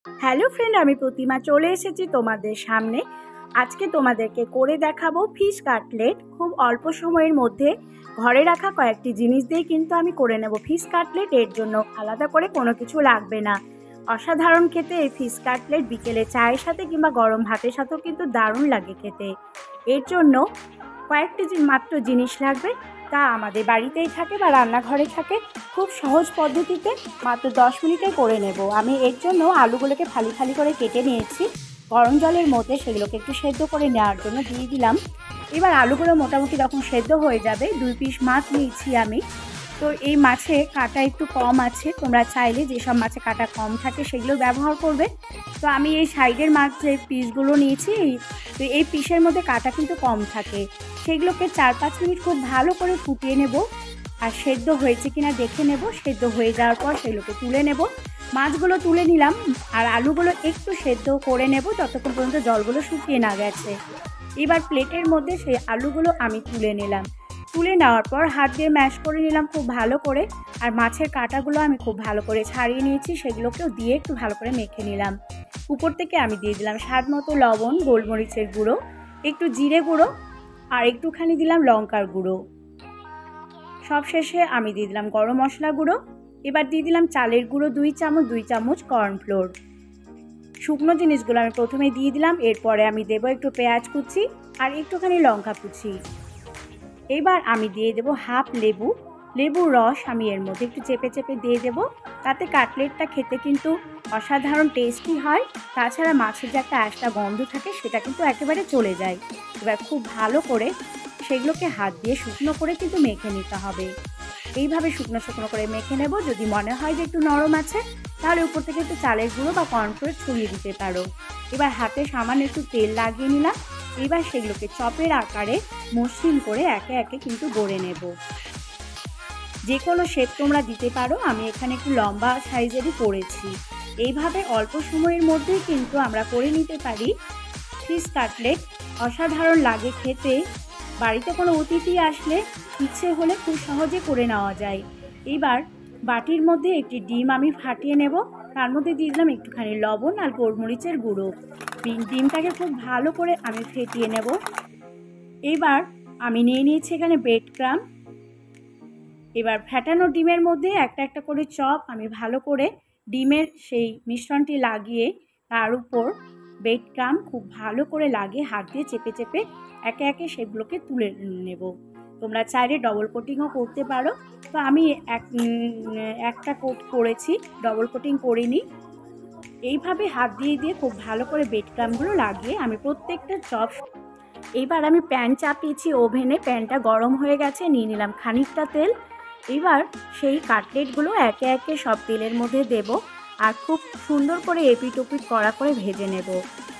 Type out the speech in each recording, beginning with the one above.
Hello friend, আমি প্রতিমা চলে এসেছি তোমাদের সামনে। আজকে তোমাদেরকে করে দেখাবো ফিশ কাটলেট। খুব অল্প সময়ের মধ্যে ঘরে রাখা কয়েকটি জিনিস দিয়ে কিন্তু আমি করে নেব ফিশ কাটলেট। এর জন্য আলাদা করে কোনো কিছু লাগবে না। অসাধারণ খেতে এই ফিশ কাটলেট বিকেলে চায়ের সাথে কিংবা গরম ভাতের সাথেও কিন্তু দারুণ লাগে খেতে। এর জন্য কয়েকটি মাত্র জিনিস লাগবে, তা আমাদের বাড়িতেই থাকে বা রান্নাঘরে থাকে। খুব সহজ পদ্ধতিতে মাত্র 10 মিনিটে করে নেব। আমি এর জন্য আলুগুলোকে ফালি ফালি করে কেটে নিয়েছি। গরম জলের মধ্যে সেগুলোকে একটু সেদ্ধ করে নেওয়ার জন্য দিয়ে দিলাম। এবার আলুগুলো মোটামুটি যখন সেদ্ধ হয়ে যাবে, 2 পিস মাছ নিয়েছি আমি। তো এই মাছে কাঁটা একটু কম আছে, তোমরা চাইলে যেসব মাছে কাঁটা কম থাকে সেগুলো ব্যবহার করবে। তো আমি এই সাইডের মাছ যে পিসগুলো নিয়েছি, তো এই পিসের মধ্যে কাঁটা কিন্তু কম থাকে। সেগুলোকে 4-5 মিনিট খুব ভালো করে ফুটিয়ে নেব, আর সেদ্ধ হয়েছে কিনা দেখে নেব। সেদ্ধ হয়ে যাওয়ার পর সেগুলোকে তুলে নেব। মাছগুলো তুলে নিলাম, আর আলুগুলো একটু সেদ্ধ করে নেব যতক্ষণ পর্যন্ত জলগুলো শুকিয়ে না গেছে। এবার প্লেটের মধ্যে সেই আলুগুলো আমি তুলে নিলাম। তুলে নেওয়ার পর হাত দিয়ে ম্যাশ করে নিলাম খুব ভালো করে। আর মাছের কাঁটাগুলো আমি খুব ভালো করে ছাড়িয়ে নিয়েছি, সেগুলোকেও দিয়ে একটু ভালো করে মেখে নিলাম। উপর থেকে আমি দিয়ে দিলাম স্বাদ মতো লবণ, গোলমরিচের গুঁড়ো, একটু জিরে গুঁড়ো, আর একটুখানি দিলাম লঙ্কার গুঁড়ো। সবশেষে আমি দিয়ে দিলাম গরম মশলা গুঁড়ো। এবার দিয়ে দিলাম চালের গুঁড়ো 2 চামচ কর্নফ্লোর। শুকনো জিনিসগুলো আমি প্রথমে দিয়ে দিলাম। এরপরে আমি দেবো একটু পেঁয়াজ কুচি আর একটুখানি লঙ্কা কুচি। এবার আমি দিয়ে দেবো হাফ লেবুর রস। আমি এর মধ্যে একটু চেপে চেপে দিয়ে দেবো, তাতে কাটলেটটা খেতে কিন্তু অসাধারণ টেস্টি হয়। তাছাড়া মাছের যে একটা আঁশটা গন্ধ থাকে সেটা কিন্তু একেবারে চলে যায়। এবার খুব ভালো করে সেগুলোকে হাত দিয়ে শুকনো করে কিন্তু মেখে নিতে হবে। এইভাবে শুকনো শুকনো করে মেখে নেব। যদি মনে হয় যে একটু নরম আছে, তাহলে উপর থেকে একটু চালের গুঁড়ো বা কর্নফ্লোর ছড়িয়ে দিতে পারো। এবার হাতে সামান্য একটু তেল লাগিয়ে নিলাম। এবার সেগুলোকে চপের আকারে মসৃণ করে একে একে কিন্তু গড়ে নেব। যে কোনো শেপ তোমরা দিতে পারো, আমি এখানে একটু লম্বা সাইজেরই করেছি। এইভাবে অল্প সময়ের মধ্যেই কিন্তু আমরা করে নিতে পারি ফিশ কাটলেট। অসাধারণ লাগে খেতে। বাড়িতে কোনো অতিথি আসলে ইচ্ছে হলে খুব সহজে করে নেওয়া যায়। এবার বাটির মধ্যে একটি ডিম আমি ফাটিয়ে নেব। তার মধ্যে দিয়ে দিলাম একটুখানি লবণ আর গোলমরিচের গুঁড়ো। ডিমটাকে খুব ভালো করে আমি ফেটিয়ে নেব। এবার আমি নিয়ে নিয়েছি এখানে ব্রেড ক্রাম। এবার ফ্যাটানো ডিমের মধ্যে একটা একটা করে চপ আমি ভালো করে ডিমের সেই মিশ্রণটি লাগিয়ে তার উপর ব্রেড ক্রাম খুব ভালো করে লাগিয়ে হাত দিয়ে চেপে চেপে একে একে সেগুলোকে তুলে নেব। তোমরা চাইলে ডবল কোটিংও করতে পারো। তো আমি একটা কোট করেছি, ডবল কোটিং করিনি। এইভাবে হাত দিয়ে দিয়ে খুব ভালো করে ব্রেড ক্রামগুলো লাগিয়ে আমি প্রত্যেকটা চপ। এইবার আমি প্যান চাপিয়েছি ওভেনে। প্যানটা গরম হয়ে গেছে, নিয়ে নিলাম খানিকটা তেল। এবার সেই কাটলেটগুলো একে একে সব তেলের মধ্যে দেব, আর খুব সুন্দর করে এপিট ওপিট কড়া করে ভেজে নেব।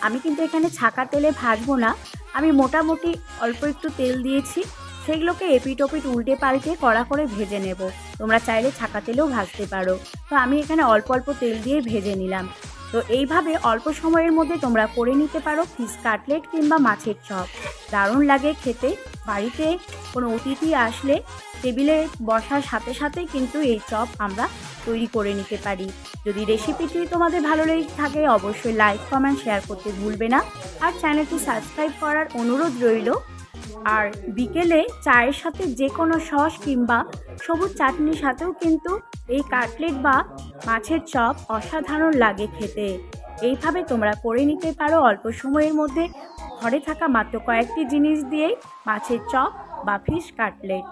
আমি কিন্তু এখানে ছাকা তেলে ভাজবো না, আমি মোটামুটি অল্প একটু তেল দিয়েছি। সেগুলোকে এপিট ওপিট উল্টে পাল্টে কড়া করে ভেজে নেব। তোমরা চাইলে ছাকা তেলেও ভাজতে পারো। তো আমি এখানে অল্প অল্প তেল দিয়ে ভেজে নিলাম। তো এইভাবে অল্প সময়ের মধ্যে তোমরা করে নিতে পারো ফিশ কাটলেট কিংবা মাছের চপ। দারুণ লাগে খেতে। বাড়িতে কোনো অতিথি আসলে টেবিলে বসার সাথে সাথেই কিন্তু এই চপ আমরা তৈরি করে নিতে পারি। যদি রেসিপিটি তোমাদের ভালো লেগে থাকে, অবশ্যই লাইক কমেন্ট শেয়ার করতে ভুলবে না। আর চ্যানেলটি সাবস্ক্রাইব করার অনুরোধ রইল। আর বিকেলে চায়ের সাথে যে কোনো সস কিংবা সবুজ চাটনির সাথেও কিন্তু এই কাটলেট বা মাছের চপ অসাধারণ লাগে খেতে। এইভাবে তোমরা করে নিতে পারো অল্প সময়ের মধ্যে ঘরে থাকা মাত্র কয়েকটি জিনিস দিয়েই মাছের চপ বা ফিশ কাটলেট।